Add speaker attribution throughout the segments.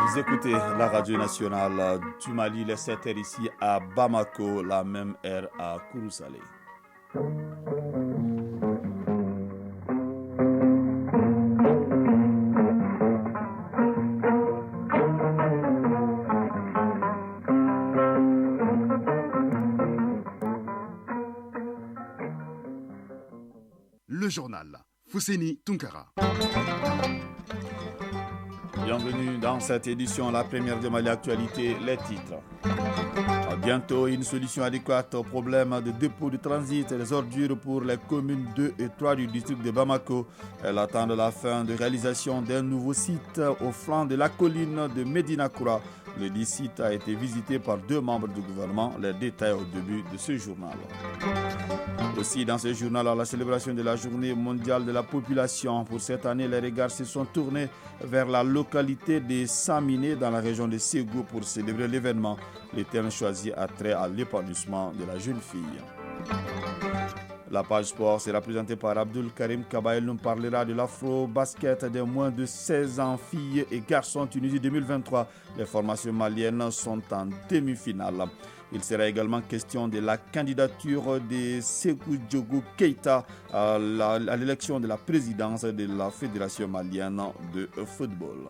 Speaker 1: Vous écoutez la radio nationale du Mali, les 7h ici à Bamako, la même heure à Kourousalé.
Speaker 2: Le journal Fousseni Tunkara.
Speaker 1: Bienvenue dans cette édition, la première de Mali Actualité, les titres. Bientôt, une solution adéquate au problème de dépôt de transit et des ordures pour les communes 2 et 3 du district de Bamako. Elle attend la fin de réalisation d'un nouveau site au flanc de la colline de Medina Koura. Le dit site a été visité par 2 membres du gouvernement. Les détails au début de ce journal. Aussi, dans ce journal, à la célébration de la journée mondiale de la population, pour cette année, les regards se sont tournés vers la localité de Saminé dans la région de Ségou pour célébrer l'événement. Le thème choisi a trait à l'épanouissement de la jeune fille. La page sport sera présentée par Abdul Karim Kabaïl. Nous parlera de l'afro-basket des moins de 16 ans, filles et garçons Tunisie 2023. Les formations maliennes sont en demi-finale. Il sera également question de la candidature de Sékou Diogo Keïta à l'élection de la présidence de la Fédération malienne de football.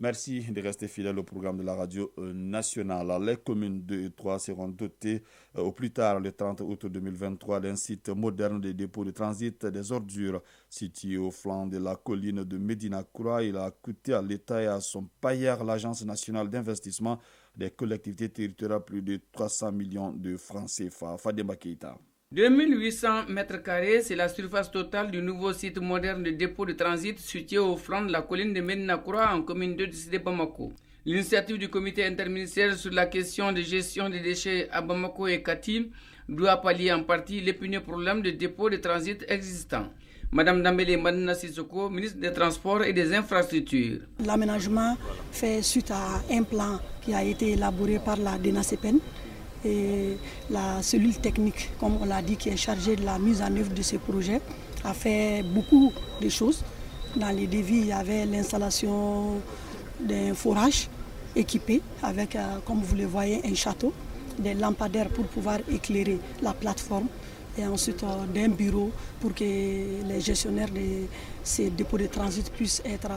Speaker 1: Merci de rester fidèle au programme de la radio nationale. Les communes 2 et 3 seront dotées au plus tard le 30 août 2023 d'un site moderne de dépôt de transit des ordures situé au flanc de la colline de Medina Koura. Il a coûté à l'État et à son payeur, l'Agence nationale d'investissement des collectivités territoriales, plus de 300 millions de francs CFA. Fademba Keïta.
Speaker 3: 2800 mètres carrés, c'est la surface totale du nouveau site moderne de dépôt de transit situé au flanc de la colline de Medina Koura en commune 2 de Bamako. L'initiative du comité interministériel sur la question de gestion des déchets à Bamako et Kati doit pallier en partie l'épineux problème de dépôt de transit existant. Madame Dambélé Madina Sissoko, ministre des Transports et des Infrastructures.
Speaker 4: L'aménagement fait suite à un plan qui a été élaboré par la DENACEPEN et la cellule technique, comme on l'a dit, qui est chargée de la mise en œuvre de ce projet, a fait beaucoup de choses. Dans les devis, il y avait l'installation d'un forage équipé avec, comme vous le voyez, un château, des lampadaires pour pouvoir éclairer la plateforme et ensuite d'un bureau pour que les gestionnaires de ces dépôts de transit puissent être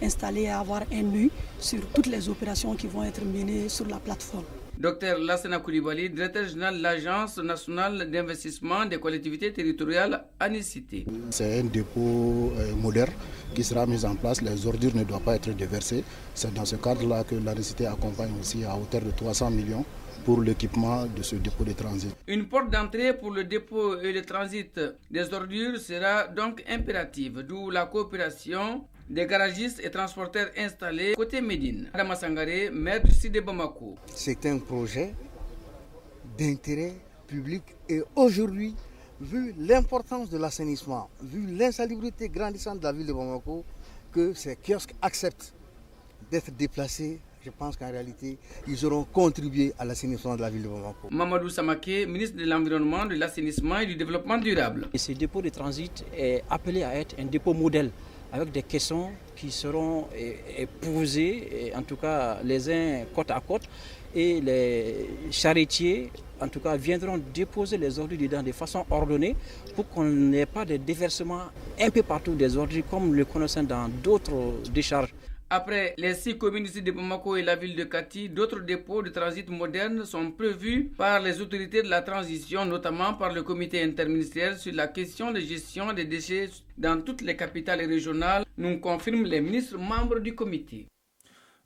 Speaker 4: installés et avoir un œil sur toutes les opérations qui vont être menées sur la plateforme.
Speaker 3: Dr Lassana Koulibaly, directeur général de l'Agence nationale d'investissement des collectivités territoriales, Anicité.
Speaker 5: C'est un dépôt moderne qui sera mis en place. Les ordures ne doivent pas être déversées. C'est dans ce cadre-là que l'Anicité accompagne aussi à hauteur de 300 millions pour l'équipement de ce dépôt de transit.
Speaker 3: Une porte d'entrée pour le dépôt et le transit des ordures sera donc impérative, d'où la coopération des garagistes et transporteurs installés côté Médine. Adama Sangaré, maire du site de Bamako.
Speaker 6: C'est un projet d'intérêt public et aujourd'hui, vu l'importance de l'assainissement, vu l'insalubrité grandissante de la ville de Bamako, que ces kiosques acceptent d'être déplacés, je pense qu'en réalité, ils auront contribué à l'assainissement de la ville de Bamako.
Speaker 3: Mamadou Samaké, ministre de l'Environnement, de l'Assainissement et du Développement durable.
Speaker 7: Et ce dépôt de transit est appelé à être un dépôt modèle, avec des caissons qui seront posés, en tout cas les uns côte à côte, et les charretiers, en tout cas, viendront déposer les ordures dedans de façon ordonnée pour qu'on n'ait pas de déversement un peu partout des ordures comme le connaissons dans d'autres décharges.
Speaker 3: Après les 6 communes ici de Bamako et la ville de Kati, d'autres dépôts de transit modernes sont prévus par les autorités de la transition, notamment par le comité interministériel sur la question de gestion des déchets dans toutes les capitales régionales, nous confirment les ministres membres du comité.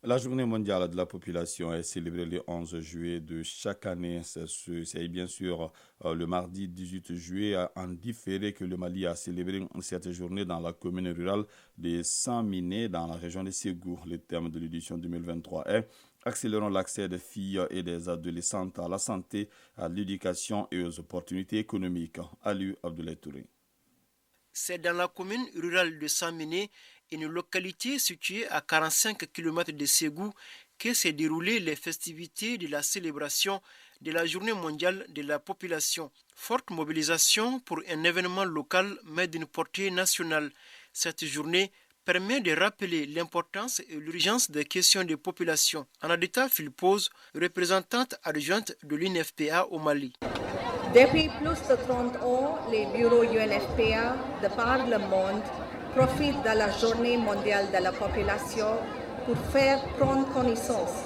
Speaker 1: La journée mondiale de la population est célébrée le 11 juillet de chaque année. C'est bien sûr le mardi 18 juillet en différé que le Mali a célébré cette journée dans la commune rurale de Saminé dans la région de Ségou. Le thème de l'édition 2023 est « Accélérons l'accès des filles et des adolescentes à la santé, à l'éducation et aux opportunités économiques ». Ali Abdoulaye Touré.
Speaker 8: C'est dans la commune rurale de Saminé, une localité située à 45 km de Ségou, que s'est déroulées les festivités de la célébration de la Journée mondiale de la population. Forte mobilisation pour un événement local mais d'une portée nationale. Cette journée permet de rappeler l'importance et l'urgence des questions de population. Anadita Philpose, représentante adjointe de l'UNFPA au Mali.
Speaker 9: Depuis plus de 30 ans, les bureaux UNFPA de par le monde profitent de la Journée mondiale de la population pour faire prendre connaissance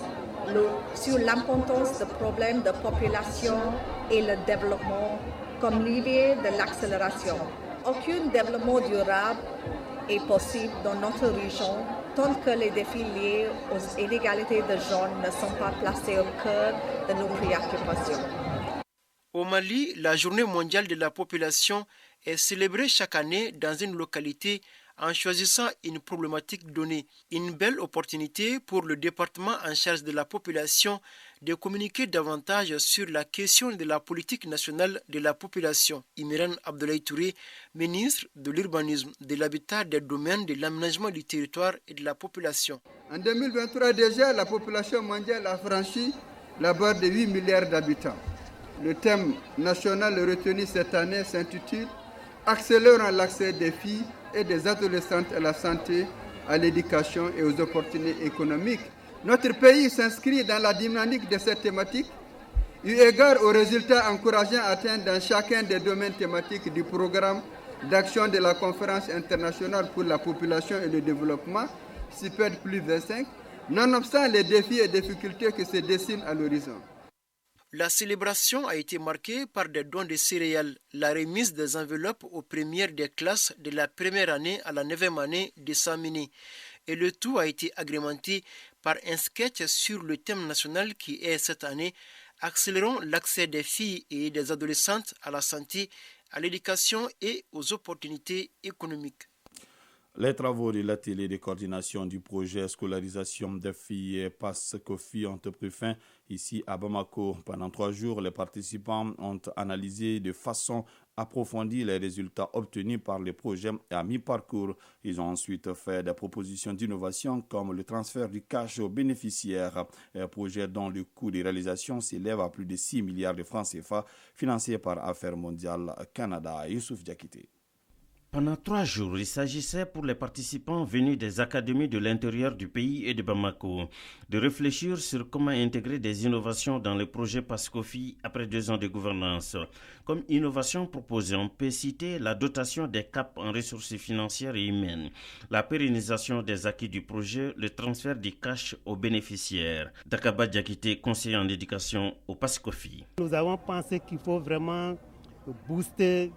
Speaker 9: sur l'importance des problèmes de population et le développement comme levier de l'accélération. Aucun développement durable est possible dans notre région tant que les défis liés aux inégalités de genre ne sont pas placés au cœur de nos préoccupations.
Speaker 8: Au Mali, la Journée mondiale de la population est célébrée chaque année dans une localité en choisissant une problématique donnée. Une belle opportunité pour le département en charge de la population de communiquer davantage sur la question de la politique nationale de la population. Imiran Abdoulaye Touré, ministre de l'Urbanisme, de l'Habitat, des Domaines, de l'Aménagement du territoire et de la population.
Speaker 10: En 2023 déjà, la population mondiale a franchi la barre de 8 milliards d'habitants. Le thème national retenu cette année s'intitule « Accélérant l'accès des filles et des adolescentes à la santé, à l'éducation et aux opportunités économiques ». Notre pays s'inscrit dans la dynamique de cette thématique, eu égard aux résultats encourageants atteints dans chacun des domaines thématiques du programme d'action de la Conférence internationale pour la population et le développement, CIPED plus 25, nonobstant les défis et difficultés qui se dessinent à l'horizon.
Speaker 8: La célébration a été marquée par des dons de céréales, la remise des enveloppes aux premières des classes de la première année à la 9e année de Samini. Et le tout a été agrémenté par un sketch sur le thème national qui est cette année « Accélérons l'accès des filles et des adolescentes à la santé, à l'éducation et aux opportunités économiques ».
Speaker 1: Les travaux de l'atelier de coordination du projet scolarisation des filles PASCOFI ont pris fin ici à Bamako. Pendant 3 jours, les participants ont analysé de façon approfondie les résultats obtenus par les projets à mi-parcours. Ils ont ensuite fait des propositions d'innovation comme le transfert du cash aux bénéficiaires, un projet dont le coût de réalisation s'élève à plus de 6 milliards de francs CFA, financé par Affaires mondiales Canada. Youssouf Diakité.
Speaker 11: Pendant 3 jours, il s'agissait pour les participants venus des académies de l'intérieur du pays et de Bamako de réfléchir sur comment intégrer des innovations dans le projet PASCOFI après 2 ans de gouvernance. Comme innovation proposée, on peut citer la dotation des CAP en ressources financières et humaines, la pérennisation des acquis du projet, le transfert du cash aux bénéficiaires. Dakaba Diakité, conseiller en éducation au PASCOFI.
Speaker 12: Nous avons pensé qu'il faut vraiment booster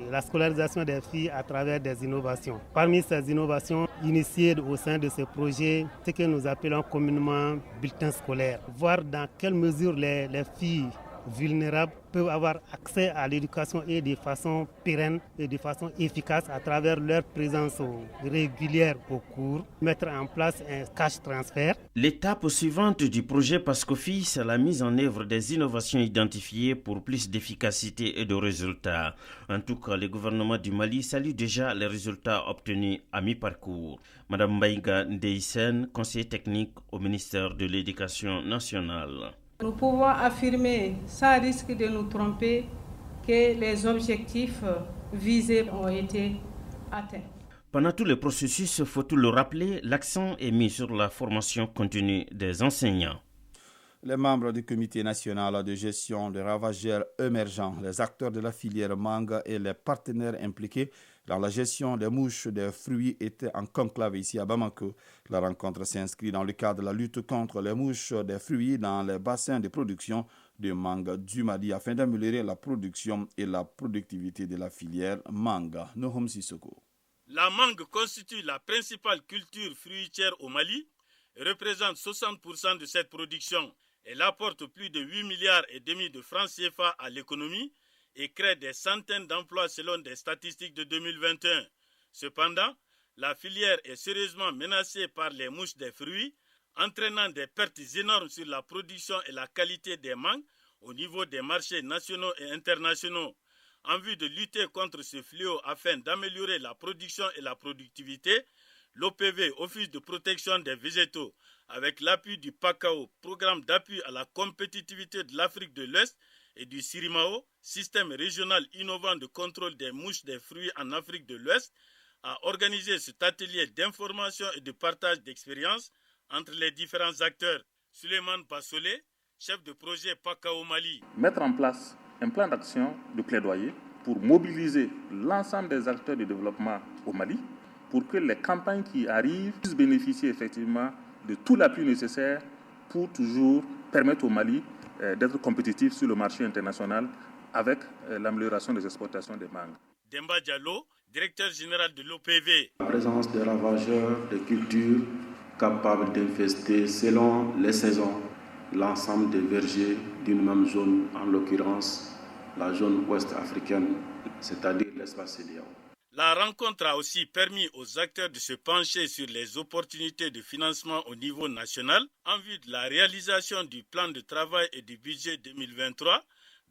Speaker 12: la scolarisation des filles à travers des innovations. Parmi ces innovations initiées au sein de ce projet, ce que nous appelons communément bulletin scolaire. Voir dans quelle mesure les filles vulnérables peuvent avoir accès à l'éducation et de façon pérenne et de façon efficace à travers leur présence régulière au cours, mettre en place un cash transfert.
Speaker 11: L'étape suivante du projet PASCOFI, c'est la mise en œuvre des innovations identifiées pour plus d'efficacité et de résultats. En tout cas, le gouvernement du Mali salue déjà les résultats obtenus à mi-parcours. Madame Mbaïga Ndeysen, conseiller technique au ministère de l'Éducation nationale.
Speaker 13: Nous pouvons affirmer, sans risque de nous tromper, que les objectifs visés ont été atteints.
Speaker 11: Pendant tout le processus, faut-il le rappeler, l'accent est mis sur la formation continue des enseignants.
Speaker 1: Les membres du comité national de gestion des ravageurs émergents, les acteurs de la filière mangue et les partenaires impliqués dans la gestion des mouches des fruits étaient en conclave ici à Bamako. La rencontre s'inscrit dans le cadre de la lutte contre les mouches des fruits dans les bassins de production de mangue du Mali afin d'améliorer la production et la productivité de la filière mangue. Nohom Sissoko.
Speaker 14: La mangue constitue la principale culture fruitière au Mali et représente 60% de cette production. Elle apporte plus de 8,5 milliards de francs CFA à l'économie et crée des centaines d'emplois selon des statistiques de 2021. Cependant, la filière est sérieusement menacée par les mouches des fruits, entraînant des pertes énormes sur la production et la qualité des mangues au niveau des marchés nationaux et internationaux. En vue de lutter contre ce fléau afin d'améliorer la production et la productivité, l'OPV, Office de protection des végétaux, avec l'appui du PACAO, Programme d'appui à la compétitivité de l'Afrique de l'Ouest, et du Sirimao, Système régional innovant de contrôle des mouches des fruits en Afrique de l'Ouest, a organisé cet atelier d'information et de partage d'expériences entre les différents acteurs. Suleiman Bassolé, chef de projet PACA au Mali.
Speaker 15: Mettre en place un plan d'action de plaidoyer pour mobiliser l'ensemble des acteurs de développement au Mali pour que les campagnes qui arrivent puissent bénéficier effectivement de tout l'appui nécessaire pour toujours permettre au Mali d'être compétitif sur le marché international avec l'amélioration des exportations des mangues.
Speaker 14: Demba Diallo, directeur général de l'OPV.
Speaker 16: La présence de ravageurs de cultures capables d'infester selon les saisons l'ensemble des vergers d'une même zone, en l'occurrence la zone ouest africaine, c'est-à-dire l'espace CEDEAO.
Speaker 14: La rencontre a aussi permis aux acteurs de se pencher sur les opportunités de financement au niveau national en vue de la réalisation du plan de travail et du budget 2023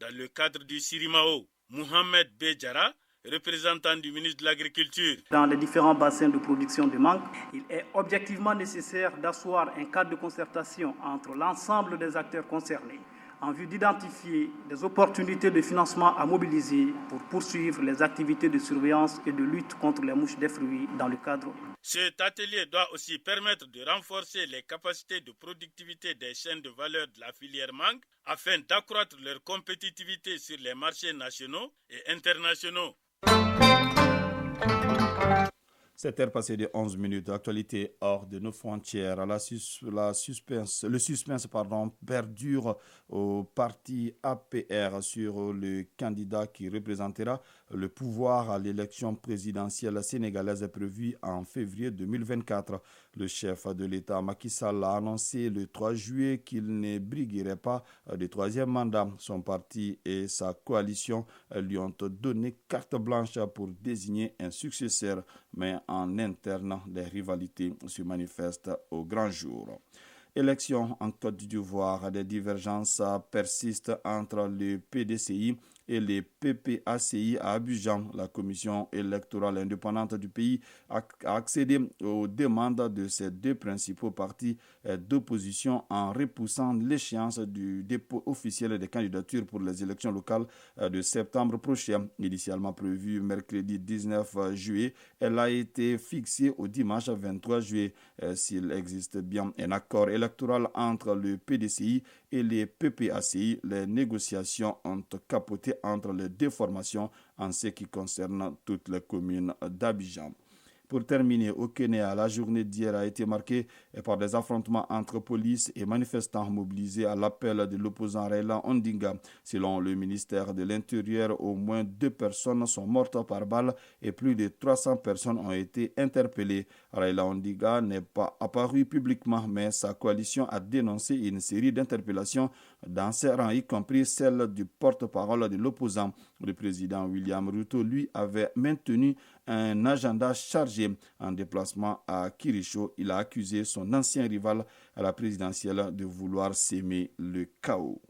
Speaker 14: dans le cadre du Sirimao. Mohamed Béjara, représentant du ministre de l'Agriculture.
Speaker 17: Dans les différents bassins de production de mangue, il est objectivement nécessaire d'asseoir un cadre de concertation entre l'ensemble des acteurs concernés en vue d'identifier des opportunités de financement à mobiliser pour poursuivre les activités de surveillance et de lutte contre les mouches des fruits dans le cadre.
Speaker 14: Cet atelier doit aussi permettre de renforcer les capacités de productivité des chaînes de valeur de la filière mangue afin d'accroître leur compétitivité sur les marchés nationaux et internationaux.
Speaker 1: 7h passées de 11 minutes, actualité hors de nos frontières. Le suspense perdure au parti APR sur le candidat qui représentera le pouvoir à l'élection présidentielle sénégalaise prévue en février 2024. Le chef de l'État, Macky Sall, a annoncé le 3 juillet qu'il ne briguerait pas de troisième mandat. Son parti et sa coalition lui ont donné carte blanche pour désigner un successeur, mais en interne, les rivalités se manifestent au grand jour. Élection en Côte d'Ivoire, des divergences persistent entre le PDCI et les PPACI à Abidjan. La commission électorale indépendante du pays a accédé aux demandes de ces deux principaux partis d'opposition en repoussant l'échéance du dépôt officiel des candidatures pour les élections locales de septembre prochain. Initialement prévue mercredi 19 juillet, elle a été fixée au dimanche 23 juillet. S'il existe bien un accord électoral entre le PDCI et les PPACI, les négociations ont capoté entre les deux formations en ce qui concerne toutes les communes d'Abidjan. Pour terminer, au Kenya, la journée d'hier a été marquée par des affrontements entre police et manifestants mobilisés à l'appel de l'opposant Raila Odinga. Selon le ministère de l'Intérieur, au moins 2 personnes sont mortes par balle et plus de 300 personnes ont été interpellées. Raila Odinga n'est pas apparu publiquement, mais sa coalition a dénoncé une série d'interpellations dans ses rangs, y compris celle du porte-parole de l'opposant. Le président William Ruto, lui, avait maintenu un agenda chargé. En déplacement à Kirisho, il a accusé son ancien rival à la présidentielle de vouloir s'aimer le chaos.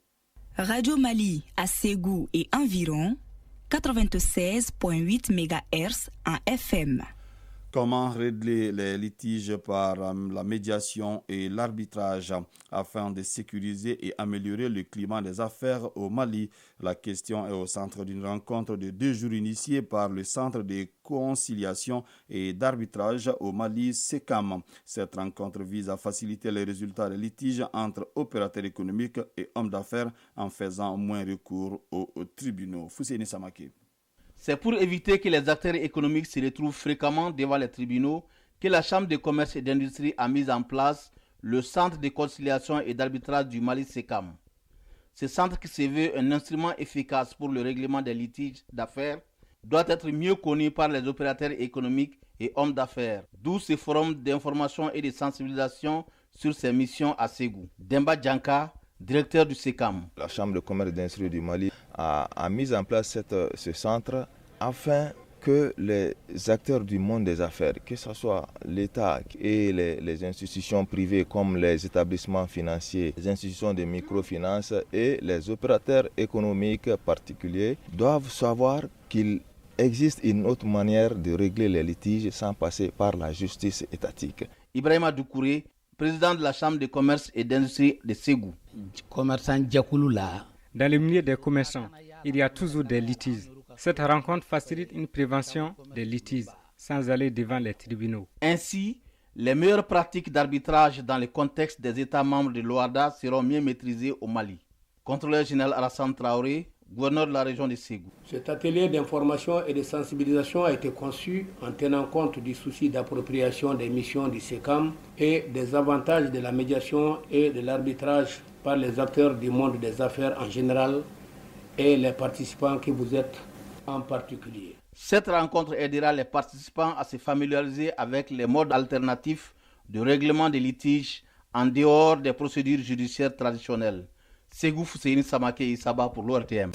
Speaker 18: Radio Mali à Ségou et environ 96.8 MHz en FM.
Speaker 1: Comment régler les litiges par la médiation et l'arbitrage afin de sécuriser et améliorer le climat des affaires au Mali? La question est au centre d'une rencontre de 2 jours initiée par le Centre de conciliation et d'arbitrage au Mali, SECAM. Cette rencontre vise à faciliter les résultats des litiges entre opérateurs économiques et hommes d'affaires en faisant moins recours aux tribunaux. Fousséni Samake.
Speaker 19: C'est pour éviter que les acteurs économiques se retrouvent fréquemment devant les tribunaux que la Chambre de commerce et d'industrie a mis en place le Centre de conciliation et d'arbitrage du Mali SECAM. Ce centre, qui se veut un instrument efficace pour le règlement des litiges d'affaires, doit être mieux connu par les opérateurs économiques et hommes d'affaires, d'où ce forum d'information et de sensibilisation sur ses missions à Ségou. Demba Djanka, directeur du SECAM.
Speaker 20: La Chambre de commerce et d'industrie du Mali a mis en place ce centre afin que les acteurs du monde des affaires, que ce soit l'État et les institutions privées comme les établissements financiers, les institutions de microfinance et les opérateurs économiques particuliers, doivent savoir qu'il existe une autre manière de régler les litiges sans passer par la justice étatique.
Speaker 19: Ibrahima Doukouré, président de la Chambre de commerce et d'industrie de Ségou.
Speaker 21: Dans le milieu des commerçants, il y a toujours des litiges. Cette rencontre facilite une prévention des litiges. sans aller devant les tribunaux.
Speaker 19: Ainsi, les meilleures pratiques d'arbitrage dans le contexte des États membres de l'OHADA seront mieux maîtrisées au Mali. Contrôleur général Alassane Traoré, gouverneur de la région de Ségou.
Speaker 22: Cet atelier d'information et de sensibilisation a été conçu en tenant compte du souci d'appropriation des missions du SECAM et des avantages de la médiation et de l'arbitrage par les acteurs du monde des affaires en général et les participants que vous êtes en particulier.
Speaker 19: Cette rencontre aidera les participants à se familiariser avec les modes alternatifs de règlement des litiges en dehors des procédures judiciaires traditionnelles. Ségou Fousseini Samake Isaba pour l'ORTM.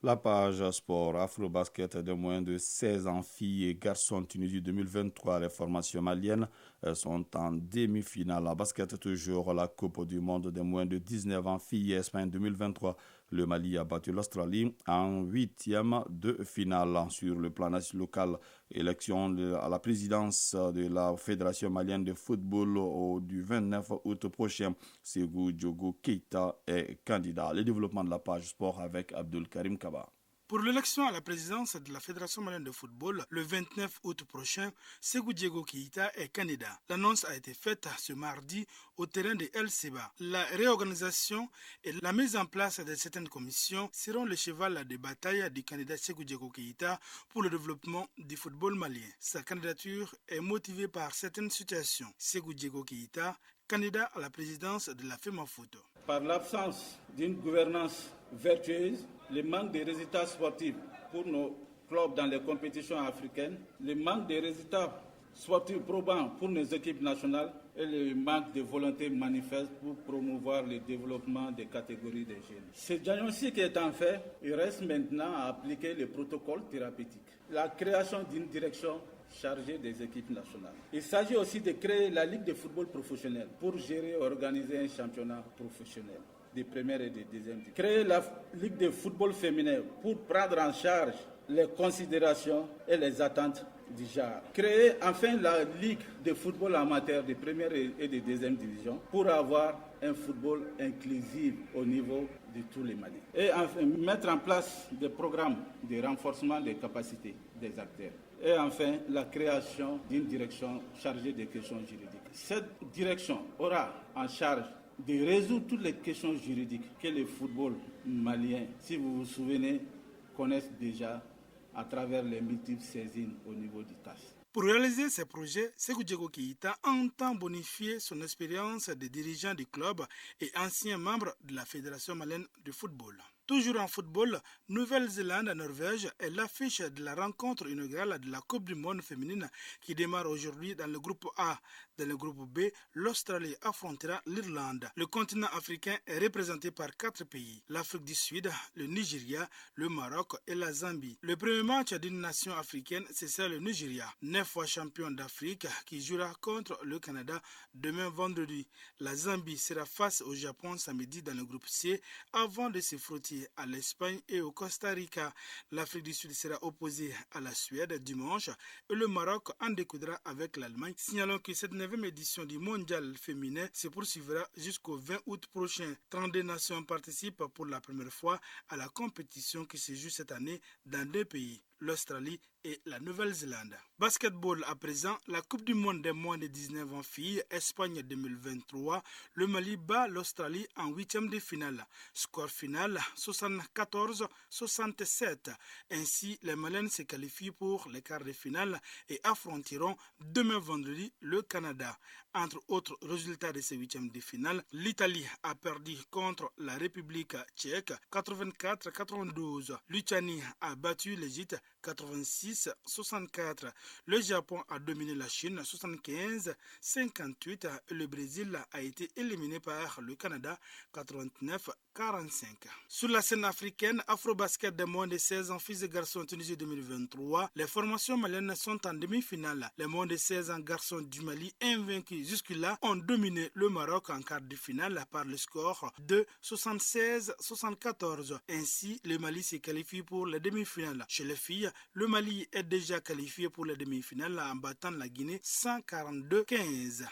Speaker 1: La page sport Afro-Basket de moins de 16 ans, filles et garçons Tunisie 2023. Les formations maliennes sont en demi-finale. En basket toujours, la Coupe du monde de moins de 19 ans, filles Espagne 2023. Le Mali a battu l'Australie en 8e de finale. Sur le plan local, élection à la présidence de la Fédération malienne de football du 29 août prochain. Ségou Diogo Keita est candidat. Le développement de la page sport avec Abdul Karim Kaba.
Speaker 23: Pour l'élection à la présidence de la Fédération malienne de football le 29 août prochain, Ségou Diogo Keita est candidat. L'annonce a été faite ce mardi au terrain de El Seba. La réorganisation et la mise en place de certaines commissions seront le cheval de bataille du candidat Ségou Diogo Keita pour le développement du football malien. Sa candidature est motivée par certaines situations. Ségou Diogo Keita, candidat à la présidence de la FEMAFOOT.
Speaker 24: Par l'absence d'une gouvernance vertueuse, le manque de résultats sportifs pour nos clubs dans les compétitions africaines, le manque de résultats sportifs probants pour nos équipes nationales et le manque de volonté manifeste pour promouvoir le développement des catégories des jeunes. Ce diagnostic étant fait, il reste maintenant à appliquer le protocole thérapeutique. La création d'une direction chargée des équipes nationales. Il s'agit aussi de créer la Ligue de football professionnel pour gérer et organiser un championnat professionnel de première et de deuxième. Créer la Ligue de football féminin pour prendre en charge les considérations et les attentes du genre. Créer enfin la Ligue de football amateur de première et de deuxième division pour avoir un football inclusif au niveau de tous les Maliens. Et enfin mettre en place des programmes de renforcement des capacités des acteurs. Et enfin, la création d'une direction chargée des questions juridiques. Cette direction aura en charge de résoudre toutes les questions juridiques que le football malien, si vous vous souvenez, connaissent déjà à travers les multiples saisines au niveau du TAS.
Speaker 23: Pour réaliser ces projets, Ségou Diogo Keita entend bonifier son expérience de dirigeant du club et ancien membre de la Fédération malienne de football. Toujours en football, Nouvelle-Zélande-Norvège est l'affiche de la rencontre inaugurale de la Coupe du monde féminine qui démarre aujourd'hui dans le groupe A. Dans le groupe B, l'Australie affrontera l'Irlande. Le continent africain est représenté par 4 pays, l'Afrique du Sud, le Nigeria, le Maroc et la Zambie. Le premier match d'une nation africaine, c'est ça le Nigeria, 9 fois champion d'Afrique, qui jouera contre le Canada demain vendredi. La Zambie sera face au Japon samedi dans le groupe C avant de se frotter à l'Espagne et au Costa Rica. L'Afrique du Sud sera opposée à la Suède dimanche et le Maroc en découdra avec l'Allemagne. Signalons que cette 9e édition du mondial féminin se poursuivra jusqu'au 20 août prochain. 32 nations participent pour la première fois à la compétition qui se joue cette année dans 2 pays, l'Australie et la Nouvelle-Zélande. Basketball à présent, la Coupe du monde des moins de 19 ans filles, Espagne 2023, le Mali bat l'Australie en 8e de finale. Score final 74-67. Ainsi, les Maliennes se qualifient pour les quarts de finale et affronteront demain vendredi le Canada. Entre autres résultats de ces 8e de finale, l'Italie a perdu contre la République tchèque 84-92. Lituanie a battu l'Égypte 86-64. Le Japon a dominé la Chine 75-58 et le Brésil a été éliminé par le Canada 89-45. Sur la scène africaine, Afro-Basket des moins de 16 ans filles et garçons Tunisie 2023, les formations maliennes sont en demi-finale. Les moins de 16 ans garçons du Mali invaincus jusque-là ont dominé le Maroc en quart de finale par le score de 76-74. Ainsi, le Mali se qualifie pour les demi-finales. Chez les filles, le Mali est déjà qualifié pour les demi-finales en battant la Guinée 142-15.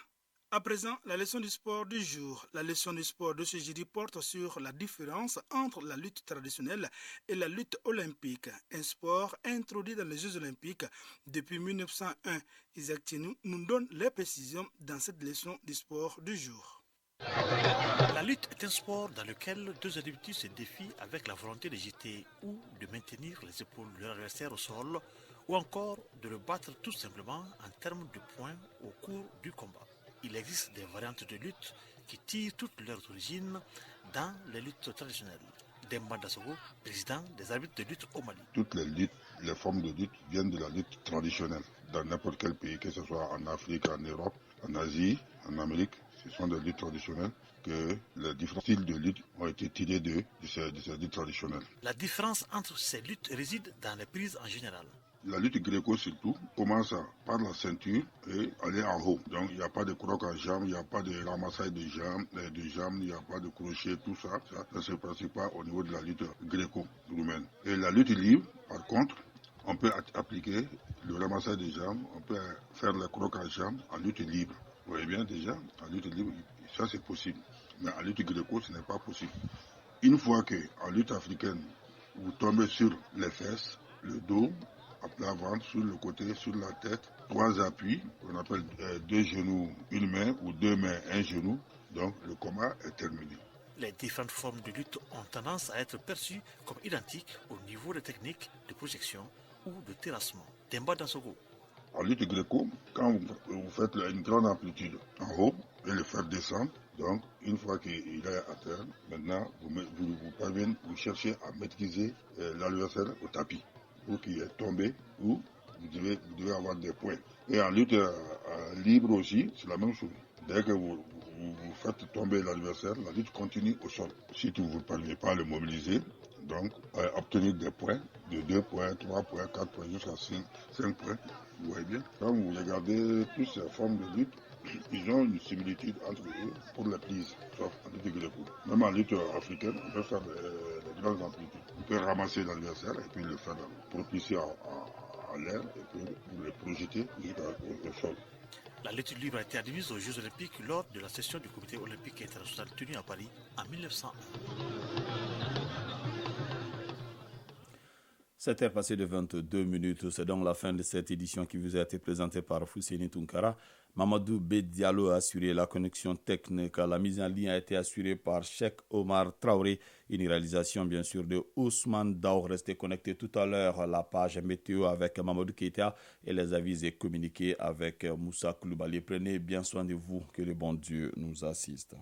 Speaker 23: À présent, la leçon du sport du jour. La leçon du sport de ce jeudi porte sur la différence entre la lutte traditionnelle et la lutte olympique, un sport introduit dans les Jeux olympiques depuis 1901. Isaac Tienou nous donne les précisions dans cette leçon du sport du jour.
Speaker 2: La lutte est un sport dans lequel deux individus se défient avec la volonté de jeter ou de maintenir les épaules de leur adversaire au sol ou encore de le battre tout simplement en termes de points au cours du combat. Il existe des variantes de lutte qui tirent toutes leurs origines dans les luttes traditionnelles. Demba Dassogo, président des arbitres de lutte au Mali.
Speaker 4: Toutes les luttes, les formes de lutte viennent de la lutte traditionnelle. Dans n'importe quel pays, que ce soit en Afrique, en Europe, en Asie, en Amérique, ce sont des luttes traditionnelles que les différents styles de lutte ont été tirés de ces luttes traditionnelles.
Speaker 2: La différence entre ces luttes réside dans les prises en général.
Speaker 4: La lutte gréco surtout commence par la ceinture et aller en haut. Donc il n'y a pas de croc en jambe, il n'y a pas de ramassage de jambes, il n'y a pas de crochet, tout ça. Ça ne se pratique pas au niveau de la lutte gréco-roumaine. Et la lutte libre, par contre, on peut appliquer le ramassage de jambes, on peut faire le croc en jambe en lutte libre. Vous voyez bien déjà, en lutte libre, ça c'est possible. Mais en lutte gréco, ce n'est pas possible. Une fois qu'en lutte africaine, vous tombez sur les fesses, le dos, à plat ventre, sur le côté, sur la tête, 3 appuis, qu'on appelle 2 genoux, une main, ou 2 mains, un genou. Donc le combat est terminé.
Speaker 2: Les différentes formes de lutte ont tendance à être perçues comme identiques au niveau des techniques de projection ou de terrassement. Demba Dassogo.
Speaker 4: En lutte gréco, quand vous faites une grande amplitude en haut et le faire descendre, donc une fois qu'il est à terre, maintenant vous cherchez à maîtriser l'adversaire au tapis. Pour qu'il est tombé, ou vous devez avoir des points. Et en lutte libre aussi, c'est la même chose. Dès que vous faites tomber l'adversaire, la lutte continue au sol. Si vous ne parvenez pas à le mobiliser, donc obtenir des points, de 2 points, 3 points, 4 points, jusqu'à 5 points. Vous voyez bien. Quand vous regardez toutes ces formes de lutte, ils ont une similitude entre eux pour la prise, sauf en lutte gréco. Même en lutte africaine, on peut faire des grandes amplitudes. On peut ramasser l'adversaire et puis le faire propulser en l'air et puis le projeter jusqu'au sol.
Speaker 2: La lutte libre a été admise aux Jeux olympiques lors de la session du comité olympique international tenue à Paris en 1901.
Speaker 1: 7h passé de 22 minutes, c'est donc la fin de cette édition qui vous a été présentée par Fousseni Tunkara. Mamadou Bedialo a assuré la connexion technique. La mise en ligne a été assurée par Cheikh Omar Traoré. Une réalisation bien sûr de Ousmane Daou. Restez connectés tout à l'heure. La page météo avec Mamadou Keita et les avis et communiqués avec Moussa Koulibaly. Prenez bien soin de vous, que le bon Dieu nous assiste.